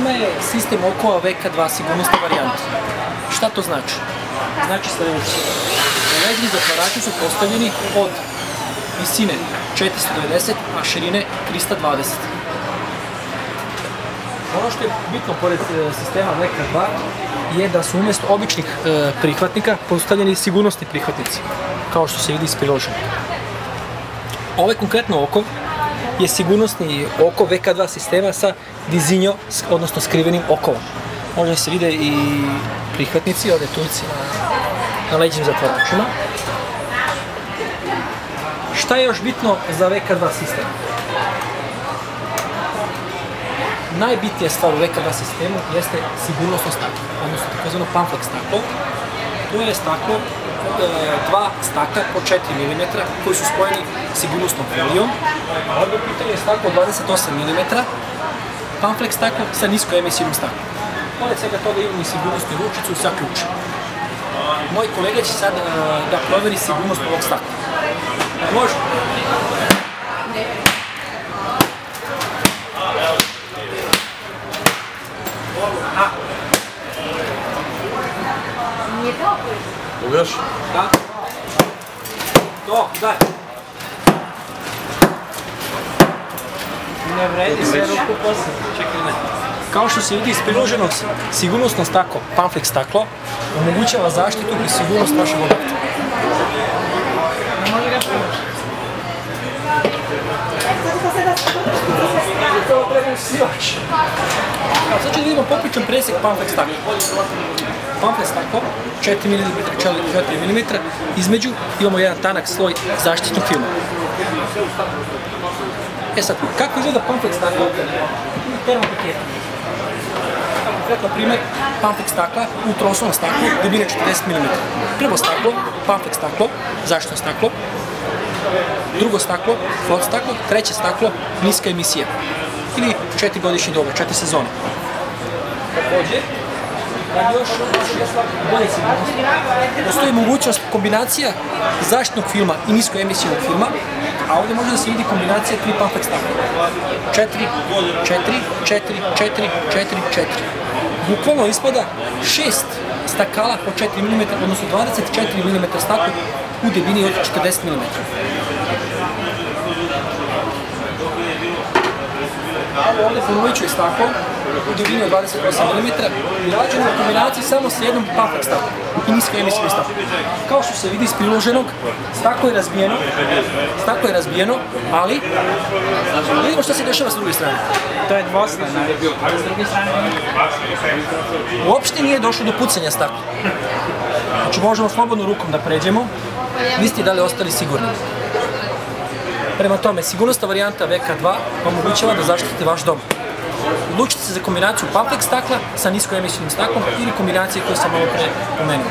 nama je sistem okova VK2 sigurnosna varijanta. Šta to znači? Znači sljedeće. Ležni zatvarači su postavljeni od visine 490, a širine 320. Ono što je bitno pored sistema VK2 je da su umjesto običnih prihvatnika postavljeni sigurnosni prihvatnici, kao što se vidi iz priloženog. Ovaj konkretno okov je sigurnosni okov VK2 sistema sa dizinjo, odnosno skrivenim okovom. Možda se vide i prihvatnici, ovdje tuljci na leđnim zatvaračima. Šta je još bitno za VK2 sistem? Najbitnija stvar u VK2 sistemu jeste sigurnosno staklo, odnosno takozvano pamflex staklo. To je staklo, dva stakla po 4 mm koji su spojeni sigurnosnom folijom. Ovdje u pitanju je staklo 28 mm, pamflex staklo sa niskoemisijnim staklom. Pored svega toga imamo i sigurnosnu ručicu sa ključem. Moj kolega će sad da proveri sigurnost ovog stakla. Može? Pogledaš? Da. To, daj. Ne vredi sve ruku posle. Čekaj, ne. Kao što se vidi iz priloženog, sigurnosno staklo, pamflex staklo, omogućava zaštitu i sigurnost vašeg objekta. Ne može ga pomoći. Sad ću da vidimo popričan presjek pamflex stakla. Pamflex staklo, 4 mm, između imamo jedan tanak sloj zaštitnog filma. E sad, kako izgleda pamflex staklo u termopaketa? Konkretno primjer, pamflex stakla u trosovnom staklu debljine 40 mm. Prvo staklo, pamflex staklo, zaštitno staklo. Drugo staklo, float staklo. Treće staklo, niska emisija. Ili 4 godišnji doba, 4 sezone. Također, radi još bolje sigurnosti, postoji mogućnost kombinacija zaštitnog filma i niskoemisijnog filma, a ovdje može da se vidi kombinacija 3 pamflex stakla. 4, 4, 4, 4, 4, 4. Bukvalno ispada 6 stakala po 4 mm, odnosno 24 mm stakla u debljini od 40 mm. Ovdje ponovit ću je staklo u debljini od 28 mm i rađeno u kombinaciji samo s jednom pamflex staklom i niskoemisijnim staklom. Kao što se vidi iz priloženog, staklo je razbijeno, ali vidimo što se dešava s druge strane. To je dvostrana, a s druge strane uopšte nije došlo do pucanja stakla. Znači možemo slobodno rukom da pređemo, vi ste da li ostali sigurni. Prema tome, sigurnosna varijanta VK2 omogućava da zaštitite vaš dom. Odlučite se za kombinaciju pamflex stakla sa niskoemisijnim staklom ili kombinacije koje sam malo pre pomenuo.